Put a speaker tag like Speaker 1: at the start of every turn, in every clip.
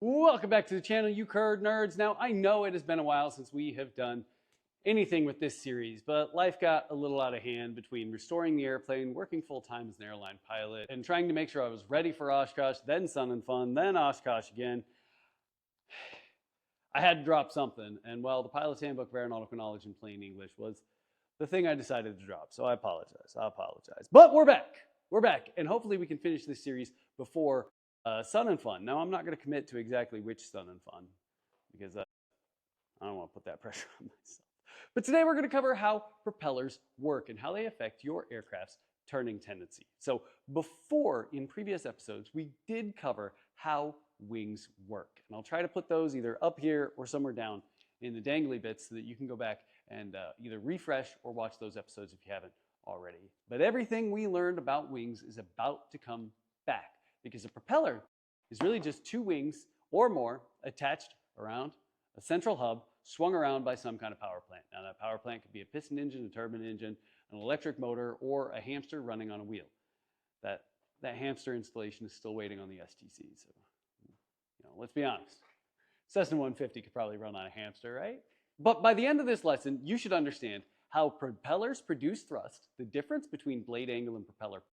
Speaker 1: Welcome back to the channel, you chord nerds. Now, I know it has been a while since we have done anything with this series, but life got a little out of hand between restoring the airplane, working full-time as an airline pilot, and trying to make sure I was ready for Oshkosh, then Sun and Fun, then Oshkosh again. I had to drop something, and well, the Pilot's Handbook of Aeronautical Knowledge in plain English was the thing I decided to drop, so I apologize. But we're back, and hopefully we can finish this series before Sun and Fun. Now, I'm not going to commit to exactly which Sun and Fun because I don't want to put that pressure on myself. But today we're going to cover how propellers work and how they affect your aircraft's turning tendency. So before, in previous episodes, we did cover how wings work. And I'll try to put those either up here or somewhere down in the dangly bits so that you can go back and either refresh or watch those episodes if you haven't already. But everything we learned about wings is about to come back, because a propeller is really just two wings or more attached around a central hub, swung around by some kind of power plant. Now, that power plant could be a piston engine, a turbine engine, an electric motor, or a hamster running on a wheel. That hamster installation is still waiting on the STC. So, let's be honest. Cessna 150 could probably run on a hamster, right? But by the end of this lesson, you should understand how propellers produce thrust, the difference between blade angle and propeller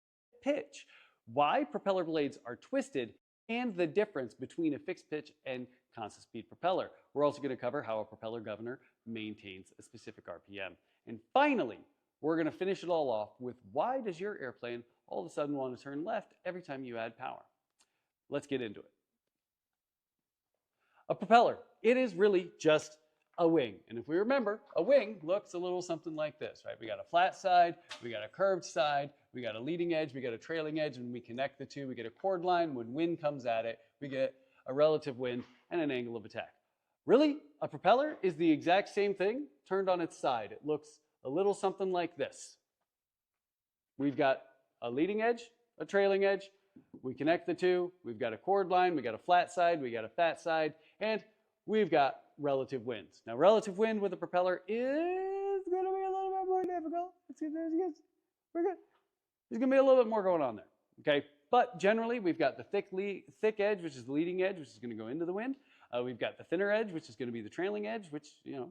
Speaker 1: pitch, why propeller blades are twisted, and the difference between a fixed pitch and constant speed propeller. We're also going to cover how a propeller governor maintains a specific RPM. And finally, we're going to finish it all off with why does your airplane all of a sudden want to turn left every time you add power? Let's get into it. A propeller, it is really just a wing. And if we remember, a wing looks a little something like this, right? We got a flat side, we got a curved side, we got a leading edge, we got a trailing edge, and we connect the two, we get a chord line. When wind comes at it, we get a relative wind and an angle of attack. Really, a propeller is the exact same thing turned on its side. It looks a little something like this. We've got a leading edge, a trailing edge, we connect the two, we've got a chord line, we got a flat side, we got a fat side, and we've got relative winds. Now, relative wind with a propeller is going to be a little bit more difficult. We're good. There's going to be a little bit more going on there, okay? But generally, we've got the thick edge, which is the leading edge, which is going to go into the wind. We've got the thinner edge, which is going to be the trailing edge, which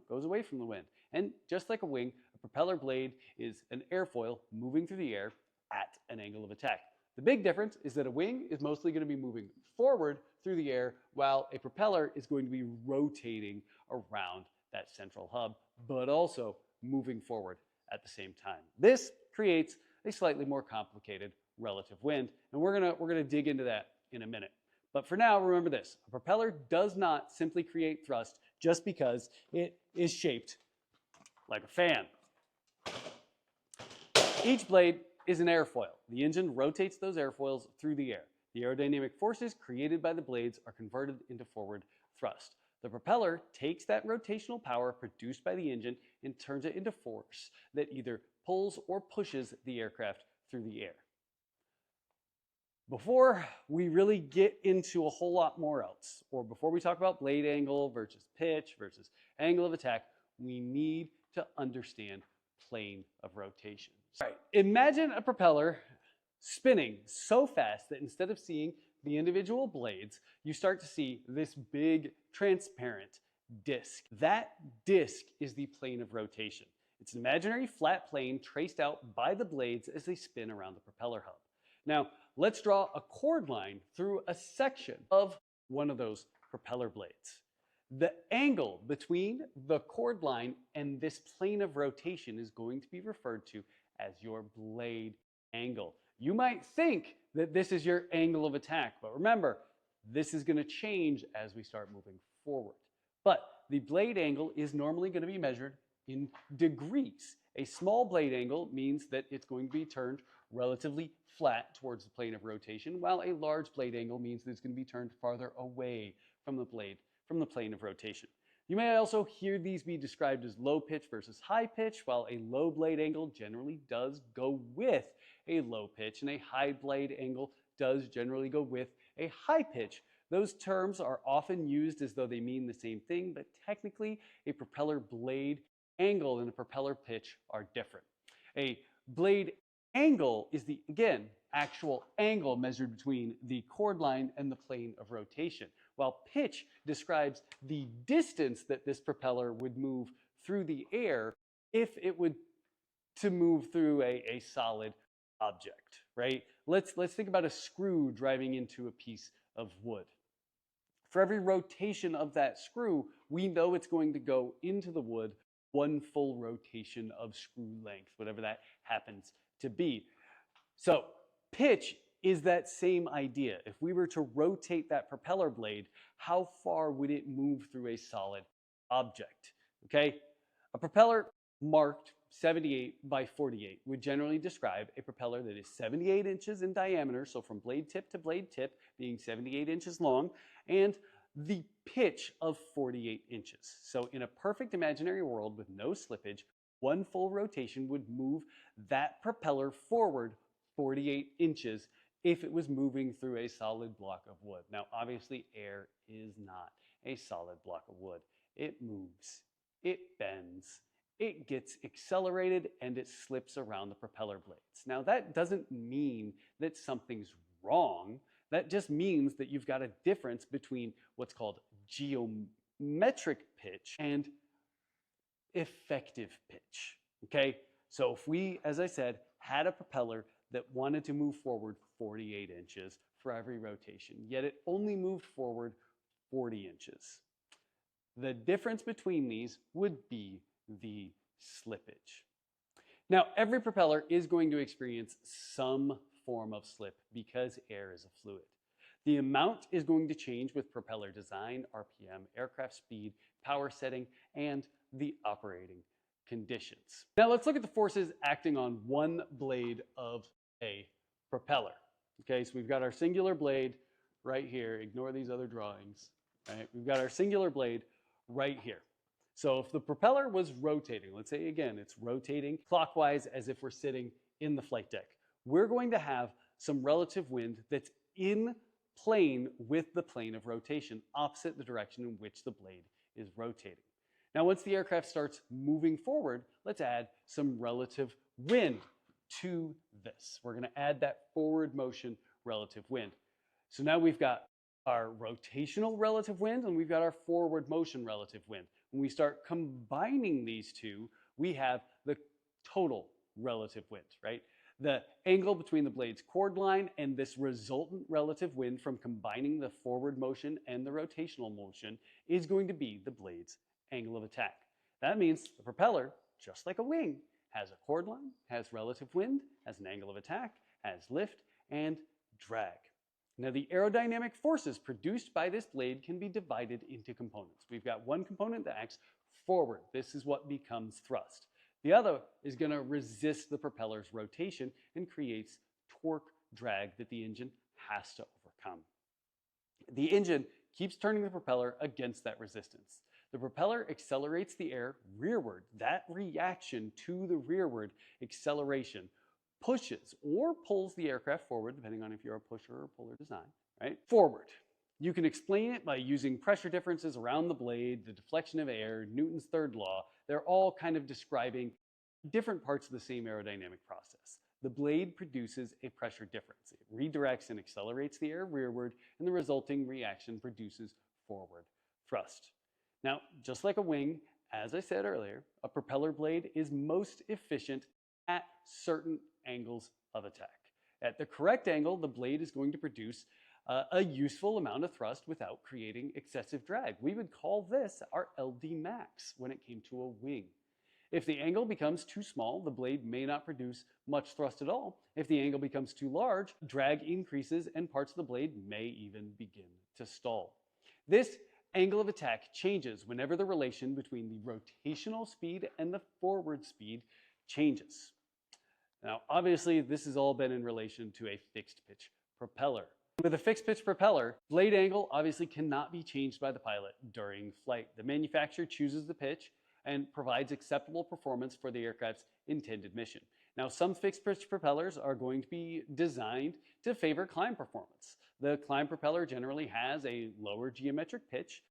Speaker 1: goes away from the wind. And just like a wing, a propeller blade is an airfoil moving through the air at an angle of attack. The big difference is that a wing is mostly going to be moving forward through the air, while a propeller is going to be rotating around that central hub, but also moving forward at the same time. This creates a slightly more complicated relative wind, and we're gonna dig into that in a minute. But for now, remember this: a propeller does not simply create thrust just because it is shaped like a fan. Each blade is an airfoil. The engine rotates those airfoils through the air. The aerodynamic forces created by the blades are converted into forward thrust. The propeller takes that rotational power produced by the engine and turns it into force that either pulls or pushes the aircraft through the air. Before we really get into a whole lot more else, or before we talk about blade angle versus pitch versus angle of attack, we need to understand plane of rotation. All right, imagine a propeller spinning so fast that instead of seeing the individual blades, you start to see this big transparent disc. That disc is the plane of rotation. It's an imaginary flat plane traced out by the blades as they spin around the propeller hub. Now, let's draw a chord line through a section of one of those propeller blades. The angle between the chord line and this plane of rotation is going to be referred to as your blade angle. You might think that this is your angle of attack, but remember, this is going to change as we start moving forward. But the blade angle is normally going to be measured in degrees. A small blade angle means that it's going to be turned relatively flat towards the plane of rotation, while a large blade angle means that it's going to be turned farther away from the plane of rotation. You may also hear these be described as low pitch versus high pitch, while a low blade angle generally does go with a low pitch, and a high blade angle does generally go with a high pitch. Those terms are often used as though they mean the same thing, but technically a propeller blade angle and a propeller pitch are different. A blade Angle is the, again, actual angle measured between the chord line and the plane of rotation, while pitch describes the distance that this propeller would move through the air if it would to move through a solid object, right? Let's think about a screw driving into a piece of wood. For every rotation of that screw, we know it's going to go into the wood one full rotation of screw length, whatever that happens to be. So pitch is that same idea. If we were to rotate that propeller blade, how far would it move through a solid object? Okay, a propeller marked 78 by 48 would generally describe a propeller that is 78 inches in diameter, so from blade tip to blade tip being 78 inches long, and the pitch of 48 inches. So in a perfect imaginary world with no slippage, one full rotation would move that propeller forward 48 inches if it was moving through a solid block of wood. Now, obviously, air is not a solid block of wood. It moves, it bends, it gets accelerated, and it slips around the propeller blades. Now, that doesn't mean that something's wrong. That just means that you've got a difference between what's called geometric pitch and effective pitch, okay? So if we, as I said, had a propeller that wanted to move forward 48 inches for every rotation, yet it only moved forward 40 inches. The difference between these would be the slippage. Now, every propeller is going to experience some form of slip because air is a fluid. The amount is going to change with propeller design, RPM, aircraft speed, power setting, and the operating conditions. Now let's look at the forces acting on one blade of a propeller. Okay, so we've got our singular blade right here. Ignore these other drawings. Right? We've got our singular blade right here. So if the propeller was rotating, let's say again, it's rotating clockwise as if we're sitting in the flight deck, we're going to have some relative wind that's in plane with the plane of rotation, opposite the direction in which the blade is rotating. Now, once the aircraft starts moving forward, let's add some relative wind to this. We're going to add that forward motion relative wind. So now we've got our rotational relative wind and we've got our forward motion relative wind. When we start combining these two, we have the total relative wind, right? The angle between the blade's chord line and this resultant relative wind from combining the forward motion and the rotational motion is going to be the blade's angle of attack. That means the propeller, just like a wing, has a chord line, has relative wind, has an angle of attack, has lift, and drag. Now, the aerodynamic forces produced by this blade can be divided into components. We've got one component that acts forward. This is what becomes thrust. The other is going to resist the propeller's rotation and creates torque drag that the engine has to overcome. The engine keeps turning the propeller against that resistance. The propeller accelerates the air rearward. That reaction to the rearward acceleration pushes or pulls the aircraft forward, depending on if you're a pusher or puller design, right? Forward. You can explain it by using pressure differences around the blade, the deflection of air, Newton's third law. They're all kind of describing different parts of the same aerodynamic process. The blade produces a pressure difference. It redirects and accelerates the air rearward, and the resulting reaction produces forward thrust. Now, just like a wing, as I said earlier, a propeller blade is most efficient at certain angles of attack. At the correct angle, the blade is going to produce a useful amount of thrust without creating excessive drag. We would call this our LD max when it came to a wing. If the angle becomes too small, the blade may not produce much thrust at all. If the angle becomes too large, drag increases and parts of the blade may even begin to stall. This angle of attack changes whenever the relation between the rotational speed and the forward speed changes. Now, obviously, this has all been in relation to a fixed pitch propeller. With a fixed pitch propeller, blade angle obviously cannot be changed by the pilot during flight. The manufacturer chooses the pitch and provides acceptable performance for the aircraft's intended mission. Now, some fixed pitch propellers are going to be designed to favor climb performance. The climb propeller generally has a lower geometric pitch.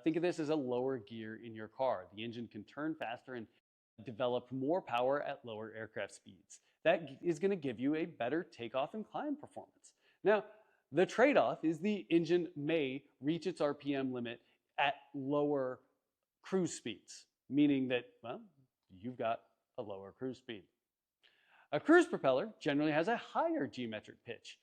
Speaker 1: Think of this as a lower gear in your car. The engine can turn faster and develop more power at lower aircraft speeds. that is going to give you a better takeoff and climb performance. Now, the trade-off is the engine may reach its RPM limit at lower cruise speeds, meaning that, well, you've got a lower cruise speed. A cruise propeller generally has a higher geometric pitch.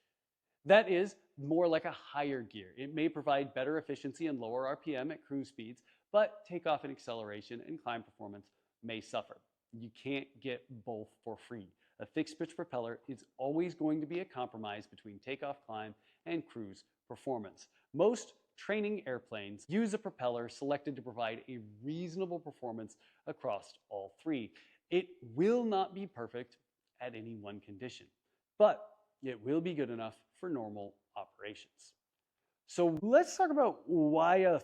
Speaker 1: That is more like a higher gear. It may provide better efficiency and lower RPM at cruise speeds, but takeoff and acceleration and climb performance may suffer. You can't get both for free. A fixed pitch propeller is always going to be a compromise between takeoff, climb, and cruise performance. Most training airplanes use a propeller selected to provide a reasonable performance across all three. It will not be perfect at any one condition, but it will be good enough for normal operations. So let's talk about why a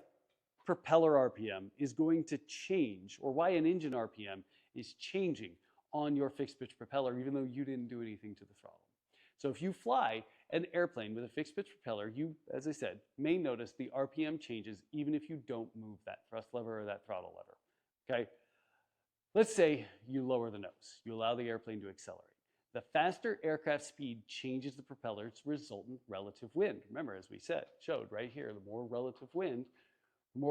Speaker 1: propeller RPM is going to change, or why an engine RPM is changing on your fixed pitch propeller, even though you didn't do anything to the throttle. So if you fly an airplane with a fixed pitch propeller, you, as I said, may notice the RPM changes even if you don't move that thrust lever or that throttle lever, okay? Let's say you lower the nose. You allow the airplane to accelerate. The faster aircraft speed changes the propeller's resultant relative wind. Remember, as we showed right here, the more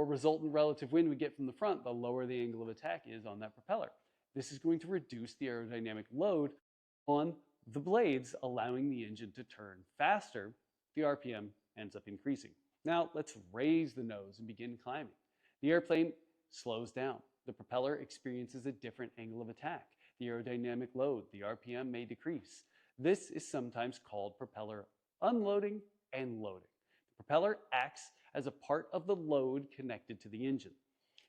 Speaker 1: resultant relative wind we get from the front, the lower the angle of attack is on that propeller. This is going to reduce the aerodynamic load on the blades, allowing the engine to turn faster. The RPM ends up increasing. Now let's raise the nose and begin climbing. The airplane slows down. The propeller experiences a different angle of attack. The aerodynamic load, the RPM, may decrease. This is sometimes called propeller unloading and loading. The propeller acts as a part of the load connected to the engine.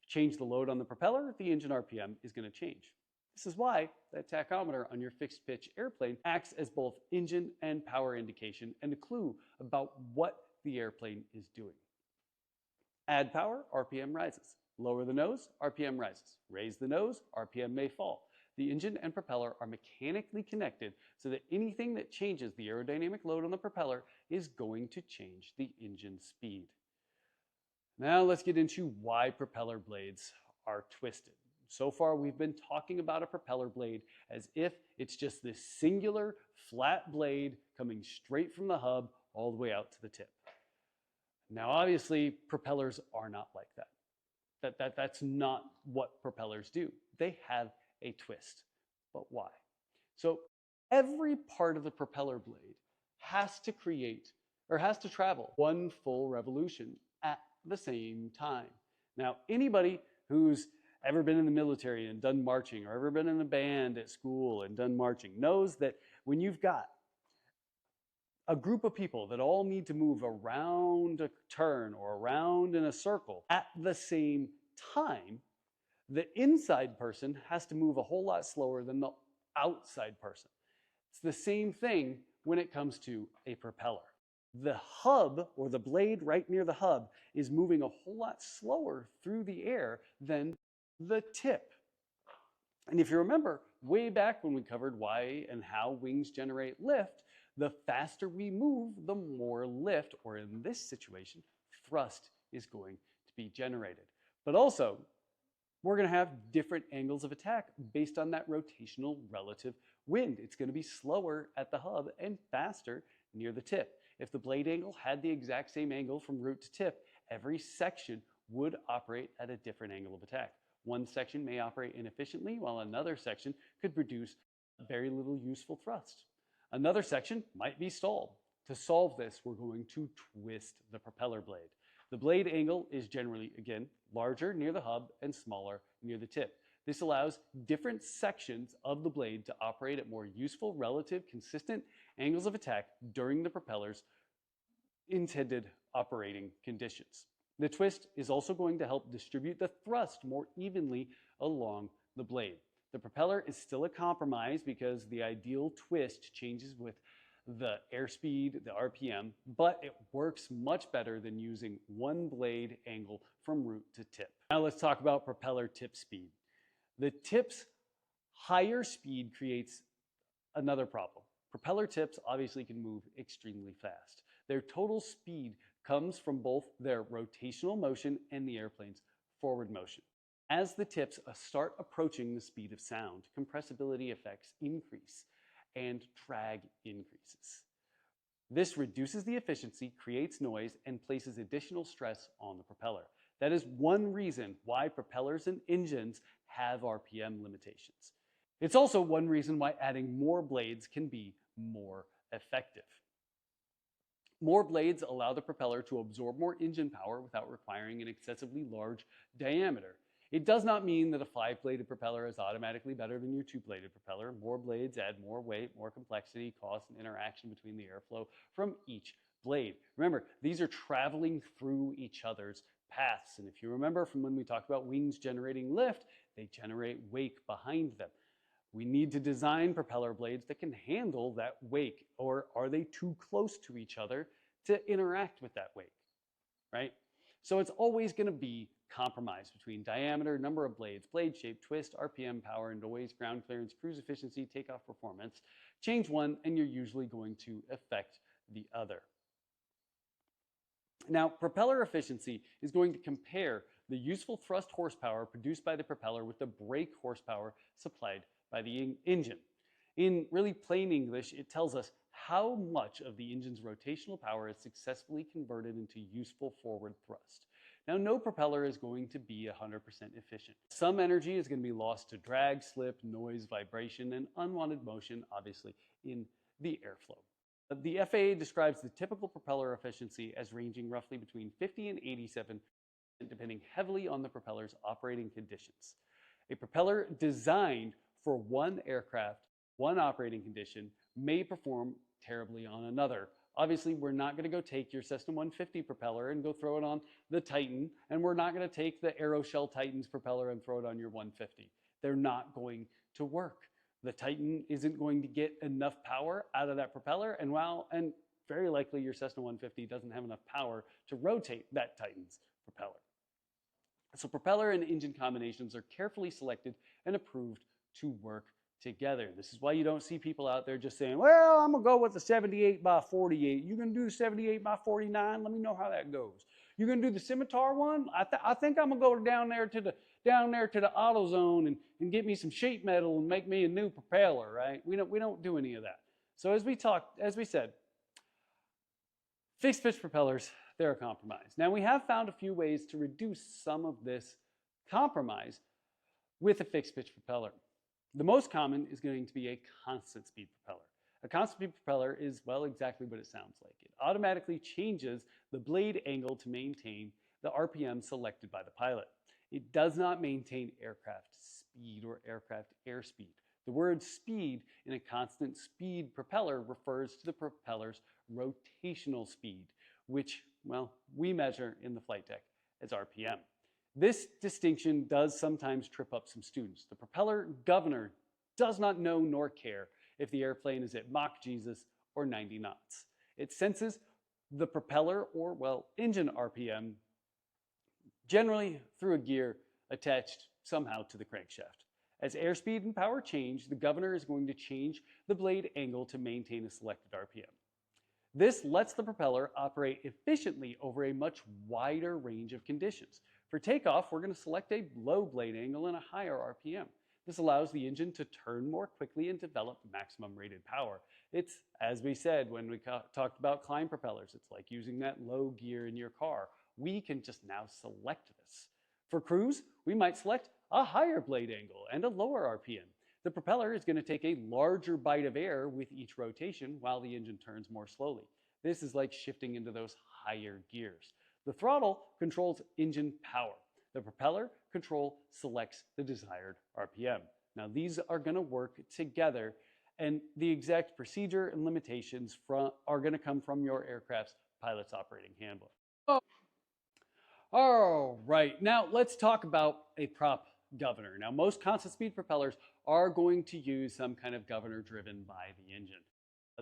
Speaker 1: Change the load on the propeller, the engine RPM is going to change. This is why that tachometer on your fixed pitch airplane acts as both engine and power indication and a clue about what the airplane is doing. Add power, RPM rises. Lower the nose, RPM rises. Raise the nose, RPM may fall. The engine and propeller are mechanically connected so that anything that changes the aerodynamic load on the propeller is going to change the engine speed. Now let's get into why propeller blades are twisted. So far, we've been talking about a propeller blade as if it's just this singular flat blade coming straight from the hub all the way out to the tip. Now, obviously, propellers are not like that. That's not what propellers do. They have a twist. But why? So every part of the propeller blade has to travel one full revolution at the same time. Now, anybody who's ever been in the military and done marching, or ever been in a band at school and done marching, knows that when you've got a group of people that all need to move around a turn or around in a circle at the same time, the inside person has to move a whole lot slower than the outside person. It's the same thing when it comes to a propeller. The hub, or the blade right near the hub, is moving a whole lot slower through the air than the tip. And if you remember, way back when we covered why and how wings generate lift, the faster we move, the more lift, or in this situation, thrust, is going to be generated. But also, we're going to have different angles of attack based on that rotational relative wind. It's going to be slower at the hub and faster near the tip. If the blade angle had the exact same angle from root to tip, every section would operate at a different angle of attack. One section may operate inefficiently, while another section could produce very little useful thrust. Another section might be stalled. To solve this, we're going to twist the propeller blade. The blade angle is generally, again, larger near the hub and smaller near the tip. This allows different sections of the blade to operate at more useful, relative, consistent angles of attack during the propeller's intended operating conditions. The twist is also going to help distribute the thrust more evenly along the blade. The propeller is still a compromise because the ideal twist changes with the airspeed, the RPM, but it works much better than using one blade angle from root to tip. Now let's talk about propeller tip speed. The tip's higher speed creates another problem. Propeller tips obviously can move extremely fast. Their total speed comes from both their rotational motion and the airplane's forward motion. As the tips start approaching the speed of sound, compressibility effects increase, and drag increases. This reduces the efficiency, creates noise, and places additional stress on the propeller. That is one reason why propellers and engines have RPM limitations. It's also one reason why adding more blades can be more effective. More blades allow the propeller to absorb more engine power without requiring an excessively large diameter. It does not mean that a 5-bladed propeller is automatically better than your 2-bladed propeller. More blades add more weight, more complexity, cost, and interaction between the airflow from each blade. Remember, these are traveling through each other's paths. And if you remember from when we talked about wings generating lift, they generate wake behind them. We need to design propeller blades that can handle that wake, or are they too close to each other to interact with that wake, right? So it's always going to be compromise between diameter, number of blades, blade shape, twist, RPM, power, noise, ground clearance, cruise efficiency, takeoff performance. Change one and you're usually going to affect the other. Now, propeller efficiency is going to compare the useful thrust horsepower produced by the propeller with the brake horsepower supplied by the engine. In really plain English, it tells us how much of the engine's rotational power is successfully converted into useful forward thrust. Now, no propeller is going to be 100% efficient. Some energy is going to be lost to drag, slip, noise, vibration, and unwanted motion, obviously, in the airflow. The FAA describes the typical propeller efficiency as ranging roughly between 50 and 87%, depending heavily on the propeller's operating conditions. A propeller designed for one aircraft, one operating condition, may perform terribly on another. Obviously, we're not going to go take your Cessna 150 propeller and go throw it on the Titan, and we're not going to take the Aeroshell Titan's propeller and throw it on your 150. They're not going to work. The Titan isn't going to get enough power out of that propeller, and very likely your Cessna 150 doesn't have enough power to rotate that Titan's propeller. So propeller and engine combinations are carefully selected and approved to work together. This is why you don't see people out there just saying, well, I'm going to go with the 78 by 48. You're going to do the 78 by 49? Let me know how that goes. You're going to do the Scimitar one? I think I'm going to go down there to the AutoZone and get me some sheet metal and make me a new propeller, right? We don't do any of that. So as we said, fixed pitch propellers, they're a compromise. Now, we have found a few ways to reduce some of this compromise with a fixed pitch propeller. The most common is going to be a constant speed propeller. A constant speed propeller is, well, exactly what it sounds like. It automatically changes the blade angle to maintain the RPM selected by the pilot. It does not maintain aircraft speed or aircraft airspeed. The word speed in a constant speed propeller refers to the propeller's rotational speed, which, well, we measure in the flight deck as RPM. This distinction does sometimes trip up some students. The propeller governor does not know nor care if the airplane is at Mach Jesus or 90 knots. It senses the propeller or, well, engine RPM generally through a gear attached somehow to the crankshaft. As airspeed and power change, the governor is going to change the blade angle to maintain a selected RPM. This lets the propeller operate efficiently over a much wider range of conditions. For takeoff, we're going to select a low blade angle and a higher RPM. This allows the engine to turn more quickly and develop maximum rated power. It's, as we said when we talked about climb propellers, it's like using that low gear in your car. We can just now select this. For cruise, we might select a higher blade angle and a lower RPM. The propeller is going to take a larger bite of air with each rotation while the engine turns more slowly. This is like shifting into those higher gears. The throttle controls engine power. The propeller control selects the desired RPM. Now, these are going to work together, and the exact procedure and limitations are going to come from your aircraft's pilot's operating handbook. All right, now let's talk about a prop governor. Now, most constant speed propellers are going to use some kind of governor driven by the engine.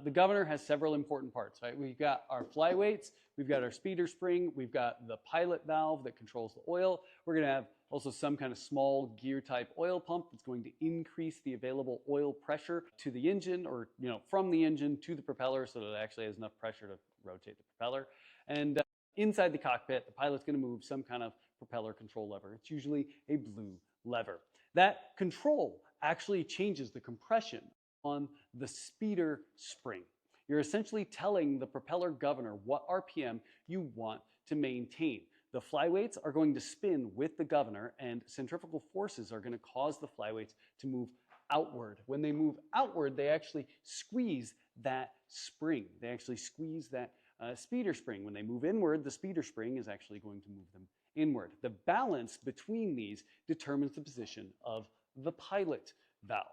Speaker 1: The governor has several important parts, right? We've got our flyweights, we've got our speeder spring, we've got the pilot valve that controls the oil. We're going to have also some kind of small gear type oil pump that's going to increase the available oil pressure to the engine, or from the engine to the propeller, so that it actually has enough pressure to rotate the propeller. And inside the cockpit, the pilot's going to move some kind of propeller control lever. It's usually a blue lever. That control actually changes the compression on the speeder spring. You're essentially telling the propeller governor what RPM you want to maintain. The flyweights are going to spin with the governor, and centrifugal forces are going to cause the flyweights to move outward. When they move outward, they actually squeeze that spring. They actually squeeze that speeder spring. When they move inward, the speeder spring is actually going to move them inward. The balance between these determines the position of the pilot valve,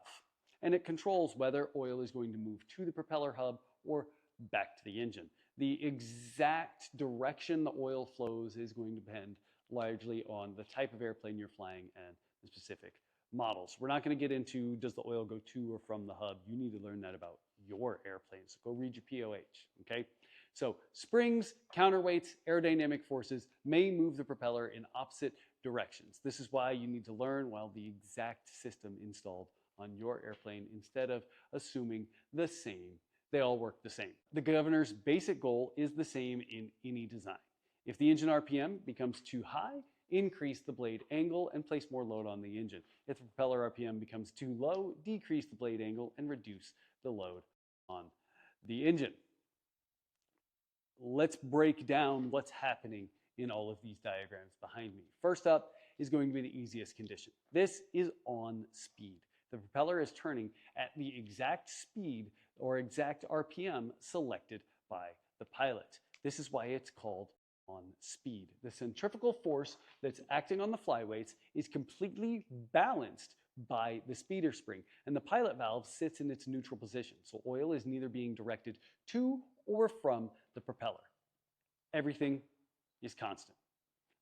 Speaker 1: and it controls whether oil is going to move to the propeller hub or back to the engine. The exact direction the oil flows is going to depend largely on the type of airplane you're flying and the specific models. We're not going to get into does the oil go to or from the hub. You need to learn that about your airplane. So go read your POH, okay? So springs, counterweights, aerodynamic forces may move the propeller in opposite directions. This is why you need to learn the exact system installed on your airplane instead of assuming the same. They all work the same. The governor's basic goal is the same in any design. If the engine RPM becomes too high, increase the blade angle and place more load on the engine. If the propeller RPM becomes too low, decrease the blade angle and reduce the load on the engine. Let's break down what's happening in all of these diagrams behind me. First up is going to be the easiest condition. This is on speed. The propeller is turning at the exact speed or exact RPM selected by the pilot. This is why it's called on speed. The centrifugal force that's acting on the flyweights is completely balanced by the speeder spring, and the pilot valve sits in its neutral position, so oil is neither being directed to or from the propeller. Everything is constant.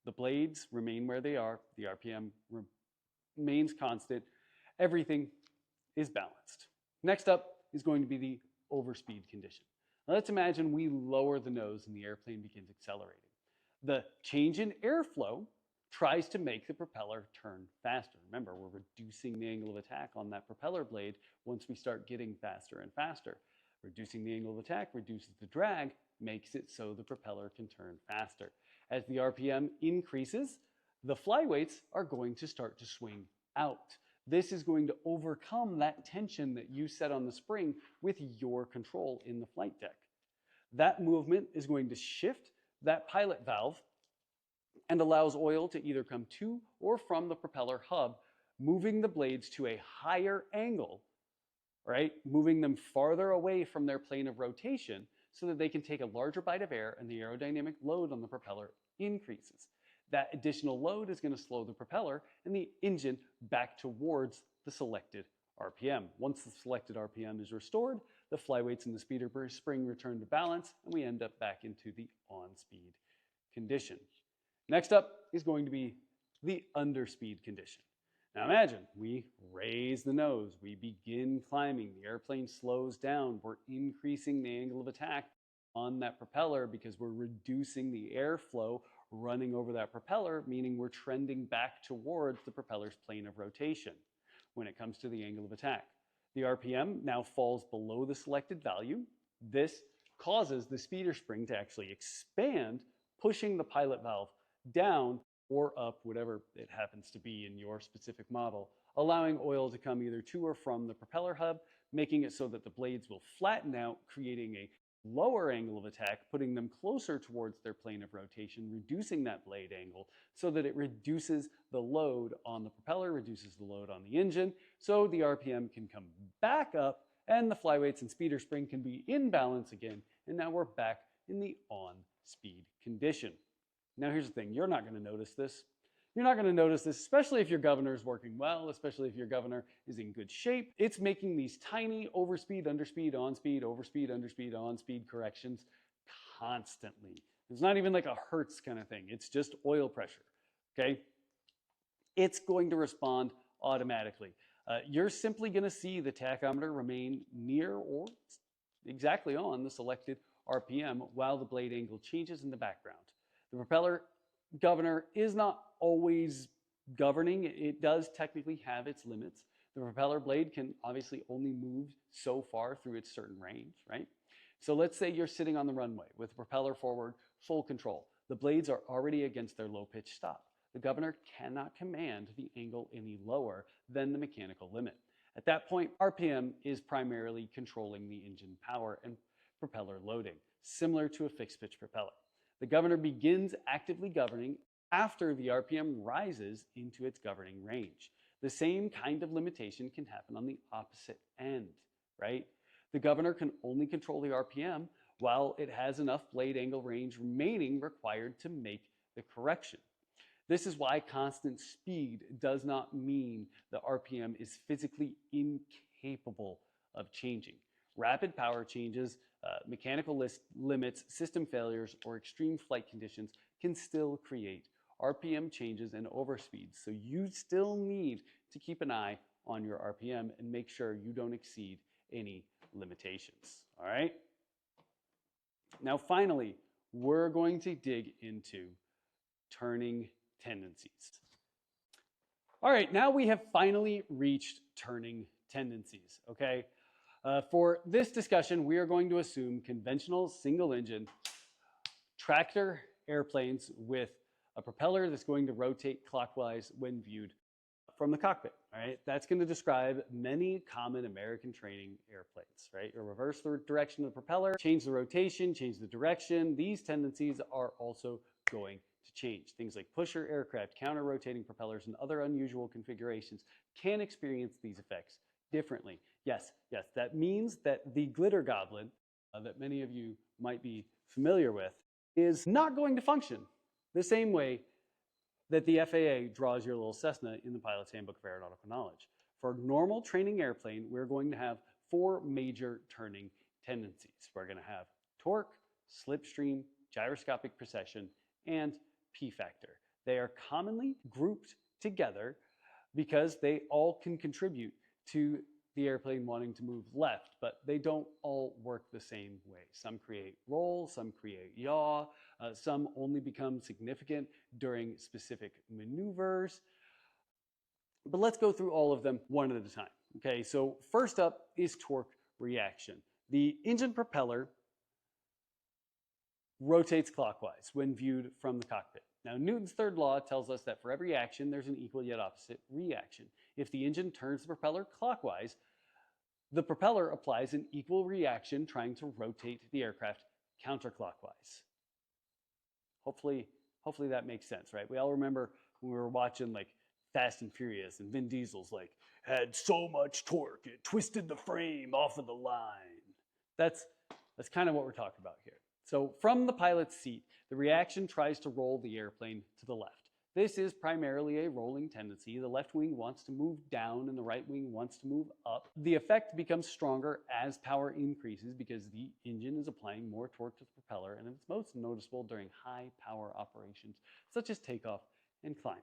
Speaker 1: The blades remain where they are, the RPM remains constant, everything is balanced. Next up is going to be the overspeed condition. Now let's imagine we lower the nose and the airplane begins accelerating. The change in airflow tries to make the propeller turn faster. Remember, we're reducing the angle of attack on that propeller blade once we start getting faster and faster. Reducing the angle of attack reduces the drag, makes it so the propeller can turn faster. As the RPM increases, the flyweights are going to start to swing out. This is going to overcome that tension that you set on the spring with your control in the flight deck. That movement is going to shift that pilot valve and allows oil to either come to or from the propeller hub, moving the blades to a higher angle, right? Moving them farther away from their plane of rotation so that they can take a larger bite of air and the aerodynamic load on the propeller increases. That additional load is going to slow the propeller and the engine back towards the selected RPM. Once the selected RPM is restored, the flyweights and the speeder spring return to balance, and we end up back into the on-speed condition. Next up is going to be the underspeed condition. Now imagine we raise the nose, we begin climbing, the airplane slows down, we're increasing the angle of attack on that propeller because we're reducing the airflow running over that propeller, meaning we're trending back towards the propeller's plane of rotation when it comes to the angle of attack. The RPM now falls below the selected value. This causes the speeder spring to actually expand, pushing the pilot valve down or up, whatever it happens to be in your specific model, allowing oil to come either to or from the propeller hub, making it so that the blades will flatten out, creating a lower angle of attack, putting them closer towards their plane of rotation, reducing that blade angle so that it reduces the load on the propeller, reduces the load on the engine, so the RPM can come back up and the flyweights and speeder spring can be in balance again, and now we're back in the on-speed condition. Now here's the thing, you're not going to notice this. You're not going to notice this, especially if your governor is working well, especially if your governor is in good shape. It's making these tiny overspeed, underspeed, onspeed, overspeed, underspeed, onspeed corrections constantly. It's not even like a hertz kind of thing. It's just oil pressure, okay? It's going to respond automatically. You're simply going to see the tachometer remain near or exactly on the selected RPM while the blade angle changes in the background. The propeller governor is not always governing. It does technically have its limits. The propeller blade can obviously only move so far through its certain range, right? So let's say you're sitting on the runway with the propeller forward, full control. The blades are already against their low pitch stop. The governor cannot command the angle any lower than the mechanical limit. At that point, RPM is primarily controlling the engine power and propeller loading, similar to a fixed pitch propeller. The governor begins actively governing after the RPM rises into its governing range. The same kind of limitation can happen on the opposite end, right? The governor can only control the RPM while it has enough blade angle range remaining required to make the correction. This is why constant speed does not mean the RPM is physically incapable of changing. Rapid power changes, mechanical limits, system failures, or extreme flight conditions can still create RPM changes and overspeeds. So you still need to keep an eye on your RPM and make sure you don't exceed any limitations. All right? Now, finally, we're going to dig into turning tendencies. All right, now we have finally reached turning tendencies, okay? For this discussion, we are going to assume conventional single-engine tractor airplanes with a propeller that's going to rotate clockwise when viewed from the cockpit, all right? That's going to describe many common American training airplanes, right? You reverse the direction of the propeller, change the rotation, change the direction. These tendencies are also going to change. Things like pusher aircraft, counter-rotating propellers, and other unusual configurations can experience these effects differently. Yes, that means that the glitter goblin that many of you might be familiar with is not going to function the same way that the FAA draws your little Cessna in the Pilot's Handbook of Aeronautical Knowledge. For a normal training airplane, we're going to have 4 major turning tendencies. We're going to have torque, slipstream, gyroscopic precession, and P-factor. They are commonly grouped together because they all can contribute to the airplane wanting to move left, but they don't all work the same way. Some create roll, some create yaw, some only become significant during specific maneuvers. But let's go through all of them one at a time. Okay, so first up is torque reaction. The engine propeller rotates clockwise when viewed from the cockpit. Now, Newton's third law tells us that for every action, there's an equal yet opposite reaction. If the engine turns the propeller clockwise, the propeller applies an equal reaction trying to rotate the aircraft counterclockwise. Hopefully that makes sense, right? We all remember when we were watching like Fast and Furious and Vin Diesel's like had so much torque, it twisted the frame off of the line. That's kind of what we're talking about here. So from the pilot's seat, the reaction tries to roll the airplane to the left. This is primarily a rolling tendency. The left wing wants to move down and the right wing wants to move up. The effect becomes stronger as power increases because the engine is applying more torque to the propeller, and it's most noticeable during high power operations such as takeoff and climb.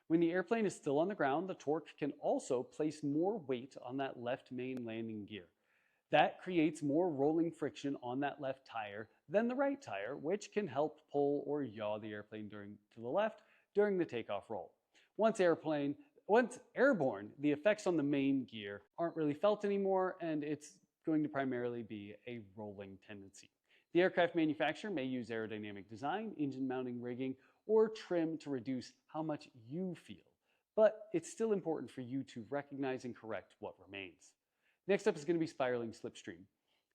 Speaker 1: When the airplane is still on the ground, the torque can also place more weight on that left main landing gear. That creates more rolling friction on that left tire than the right tire, which can help pull or yaw the airplane to the left during the takeoff roll. Once airborne, the effects on the main gear aren't really felt anymore, and it's going to primarily be a rolling tendency. The aircraft manufacturer may use aerodynamic design, engine mounting rigging, or trim to reduce how much you feel, but it's still important for you to recognize and correct what remains. Next up is going to be spiraling slipstream.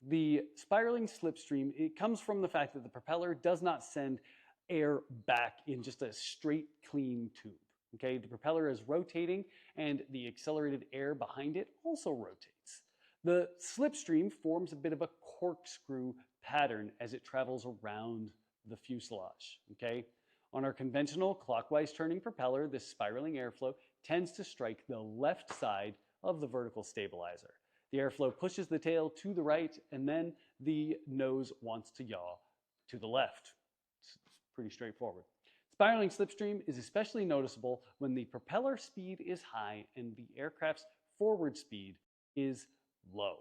Speaker 1: The spiraling slipstream, it comes from the fact that the propeller does not send air back in just a straight, clean tube. Okay, the propeller is rotating and the accelerated air behind it also rotates. The slipstream forms a bit of a corkscrew pattern as it travels around the fuselage. Okay, on our conventional clockwise turning propeller, this spiraling airflow tends to strike the left side of the vertical stabilizer. The airflow pushes the tail to the right, and then the nose wants to yaw to the left. It's pretty straightforward. Spiraling slipstream is especially noticeable when the propeller speed is high and the aircraft's forward speed is low.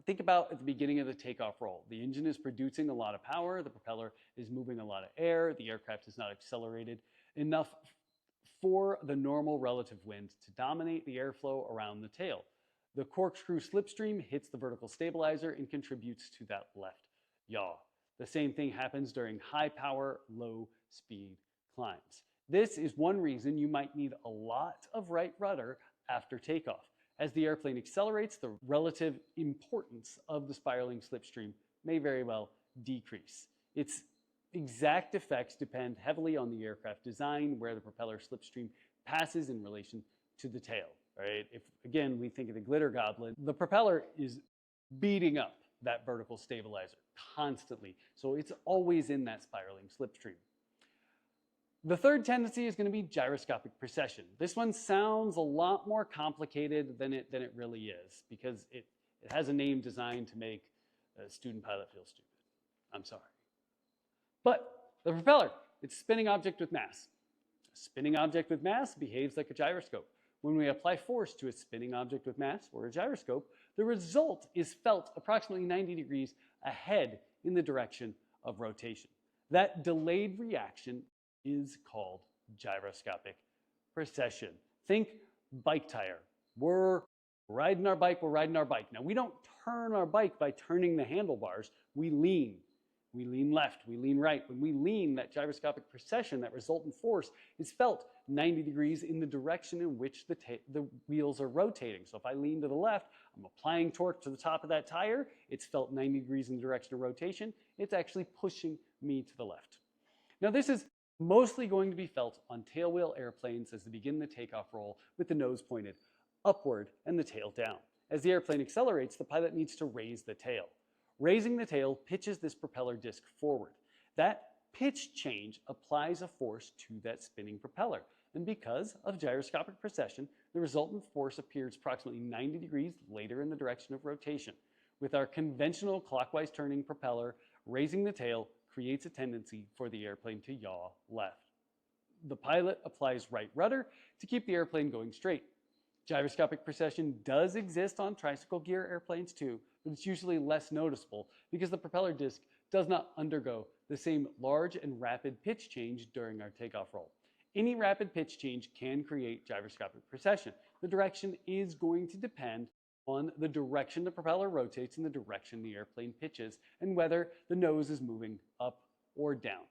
Speaker 1: Think about at the beginning of the takeoff roll. The engine is producing a lot of power, the propeller is moving a lot of air, the aircraft is not accelerated enough for the normal relative wind to dominate the airflow around the tail. The corkscrew slipstream hits the vertical stabilizer and contributes to that left yaw. The same thing happens during high power, low speed climbs. This is one reason you might need a lot of right rudder after takeoff. As the airplane accelerates, the relative importance of the spiraling slipstream may very well decrease. Its exact effects depend heavily on the aircraft design, where the propeller slipstream passes in relation to the tail. Right? If, again, we think of the glitter goblin, the propeller is beating up that vertical stabilizer constantly. So it's always in that spiraling slipstream. The third tendency is going to be gyroscopic precession. This one sounds a lot more complicated than it really is, because it has a name designed to make a student pilot feel stupid. I'm sorry. But the propeller, it's a spinning object with mass. A spinning object with mass behaves like a gyroscope. When we apply force to a spinning object with mass, or a gyroscope, the result is felt approximately 90 degrees ahead in the direction of rotation. That delayed reaction is called gyroscopic precession. Think bike tire. We're riding our bike. Now, we don't turn our bike by turning the handlebars. We lean. We lean left, we lean right. When we lean, that gyroscopic precession, that resultant force, is felt 90 degrees in the direction in which the wheels are rotating. So if I lean to the left, I'm applying torque to the top of that tire. It's felt 90 degrees in the direction of rotation. It's actually pushing me to the left. Now, this is mostly going to be felt on tailwheel airplanes as they begin the takeoff roll with the nose pointed upward and the tail down. As the airplane accelerates, the pilot needs to raise the tail. Raising the tail pitches this propeller disc forward. That pitch change applies a force to that spinning propeller. And because of gyroscopic precession, the resultant force appears approximately 90 degrees later in the direction of rotation. With our conventional clockwise turning propeller, raising the tail creates a tendency for the airplane to yaw left. The pilot applies right rudder to keep the airplane going straight. Gyroscopic precession does exist on tricycle gear airplanes too, but it's usually less noticeable because the propeller disc does not undergo the same large and rapid pitch change during our takeoff roll. Any rapid pitch change can create gyroscopic precession. The direction is going to depend on the direction the propeller rotates and the direction the airplane pitches, and whether the nose is moving up or down.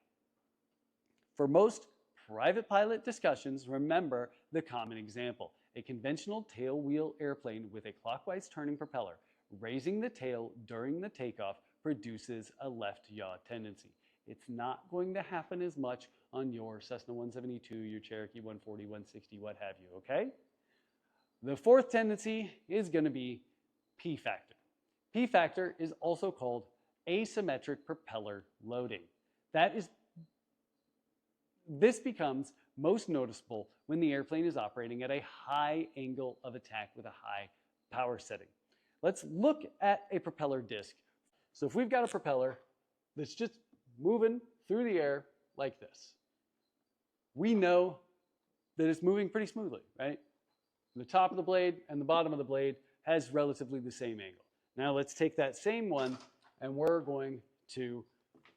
Speaker 1: For most private pilot discussions, remember the common example. A conventional tailwheel airplane with a clockwise turning propeller raising the tail during the takeoff produces a left yaw tendency. It's not going to happen as much on your Cessna 172, your Cherokee 140, 160, what have you, okay? The fourth tendency is going to be P factor. P factor is also called asymmetric propeller loading. This becomes most noticeable when the airplane is operating at a high angle of attack with a high power setting. Let's look at a propeller disc. So if we've got a propeller that's just moving through the air like this, we know that it's moving pretty smoothly, right? The top of the blade and the bottom of the blade has relatively the same angle. Now let's take that same one and we're going to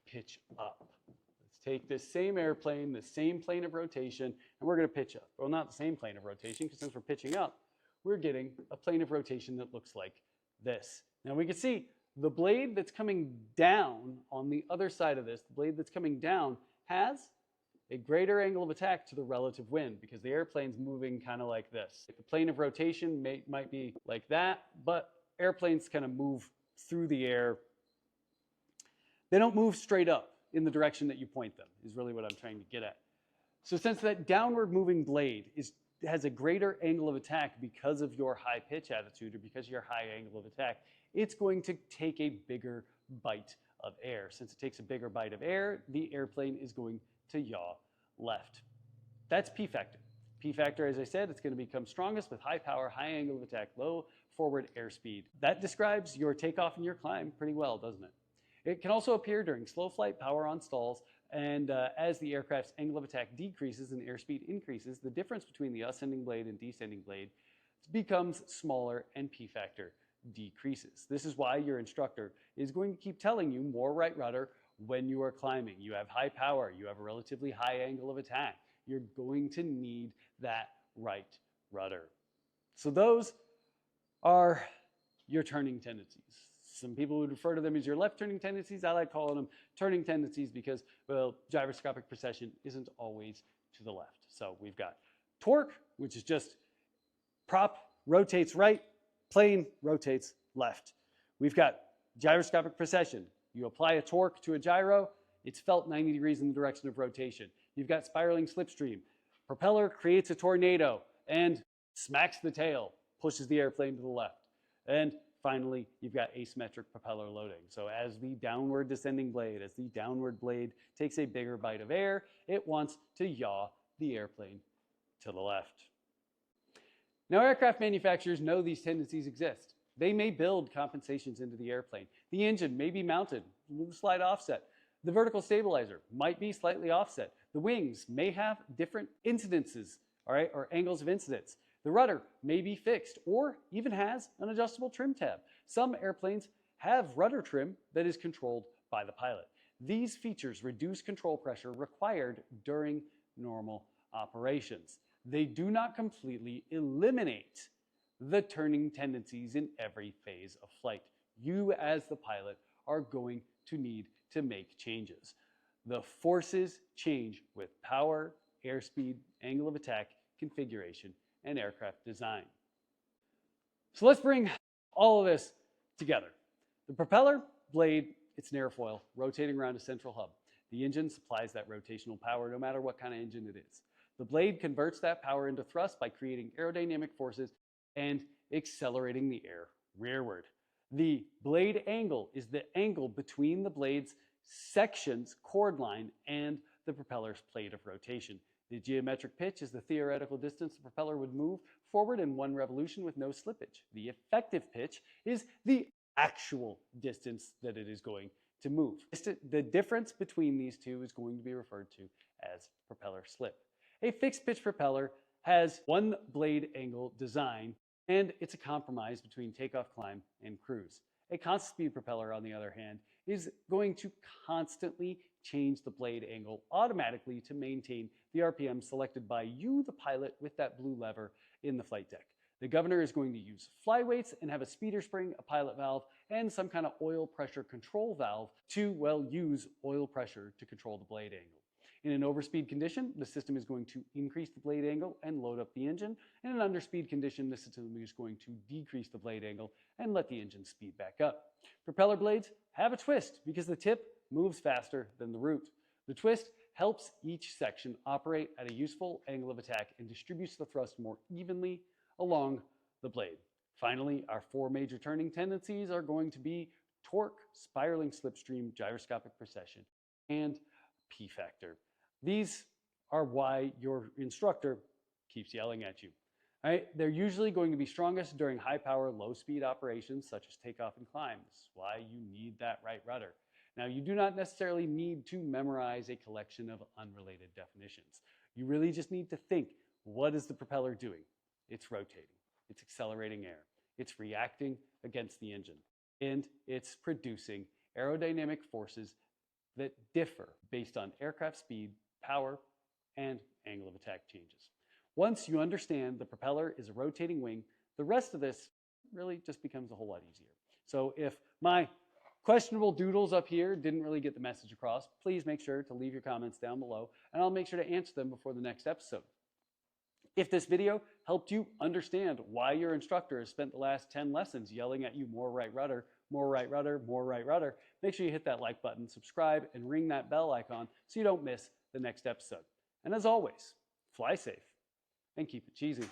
Speaker 1: pitch up. Let's take this same airplane, the same plane of rotation, and we're going to pitch up. Well, not the same plane of rotation, because since we're pitching up, we're getting a plane of rotation that looks like this. Now we can see the blade that's coming down on the other side of this, the blade that's coming down has a greater angle of attack to the relative wind because the airplane's moving kind of like this. The plane of rotation might be like that, but airplanes kind of move through the air. They don't move straight up in the direction that you point them, is really what I'm trying to get at. So since that downward moving blade has a greater angle of attack because of your high pitch attitude or because of your high angle of attack, it's going to take a bigger bite of air. Since it takes a bigger bite of air, the airplane is going to yaw left. That's P factor. P factor, as I said, it's going to become strongest with high power, high angle of attack, low forward airspeed. That describes your takeoff and your climb pretty well, doesn't it? It can also appear during slow flight, power on stalls, and as the aircraft's angle of attack decreases and airspeed increases, the difference between the ascending blade and descending blade becomes smaller and P factor decreases. This is why your instructor is going to keep telling you more right rudder when you are climbing. You have high power, you have a relatively high angle of attack. You're going to need that right rudder. So those are your turning tendencies. Some people would refer to them as your left turning tendencies. I like calling them turning tendencies because, well, gyroscopic precession isn't always to the left. So we've got torque, which is just prop rotates right, plane rotates left. We've got gyroscopic precession. You apply a torque to a gyro, it's felt 90 degrees in the direction of rotation. You've got spiraling slipstream. Propeller creates a tornado and smacks the tail, pushes the airplane to the left. And finally, you've got asymmetric propeller loading. So as the downward descending blade, as the downward blade takes a bigger bite of air, it wants to yaw the airplane to the left. Now, aircraft manufacturers know these tendencies exist. They may build compensations into the airplane. The engine may be mounted with a slight offset. The vertical stabilizer might be slightly offset. The wings may have different incidences, all right, or angles of incidence. The rudder may be fixed or even has an adjustable trim tab. Some airplanes have rudder trim that is controlled by the pilot. These features reduce control pressure required during normal operations. They do not completely eliminate the turning tendencies in every phase of flight. You, as the pilot, are going to need to make changes. The forces change with power, airspeed, angle of attack, configuration, and aircraft design. So let's bring all of this together. The propeller blade, it's an airfoil rotating around a central hub. The engine supplies that rotational power no matter what kind of engine it is. The blade converts that power into thrust by creating aerodynamic forces and accelerating the air rearward. The blade angle is the angle between the blade's section's chord line and the propeller's plate of rotation. The geometric pitch is the theoretical distance the propeller would move forward in one revolution with no slippage. The effective pitch is the actual distance that it is going to move. The difference between these two is going to be referred to as propeller slip. A fixed pitch propeller has one blade angle design, and it's a compromise between takeoff, climb, and cruise. A constant speed propeller, on the other hand, is going to constantly change the blade angle automatically to maintain the RPM selected by you, the pilot, with that blue lever in the flight deck. The governor is going to use flyweights and have a speeder spring, a pilot valve, and some kind of oil pressure control valve to, well, use oil pressure to control the blade angle. In an overspeed condition, the system is going to increase the blade angle and load up the engine. In an underspeed condition, the system is going to decrease the blade angle and let the engine speed back up. Propeller blades have a twist because the tip moves faster than the root. The twist helps each section operate at a useful angle of attack and distributes the thrust more evenly along the blade. Finally, our four major turning tendencies are going to be torque, spiraling slipstream, gyroscopic precession, and P-factor. These are why your instructor keeps yelling at you. All right? They're usually going to be strongest during high power, low speed operations such as takeoff and climb. This is why you need that right rudder. Now, you do not necessarily need to memorize a collection of unrelated definitions. You really just need to think, what is the propeller doing? It's rotating. It's accelerating air. It's reacting against the engine. And it's producing aerodynamic forces that differ based on aircraft speed, power, and angle of attack changes. Once you understand the propeller is a rotating wing, the rest of this really just becomes a whole lot easier. So if my questionable doodles up here didn't really get the message across, please make sure to leave your comments down below, and I'll make sure to answer them before the next episode. If this video helped you understand why your instructor has spent the last 10 lessons yelling at you more right rudder, more right rudder, more right rudder, make sure you hit that like button, subscribe, and ring that bell icon so you don't miss the next episode. And as always, fly safe and keep it cheesy.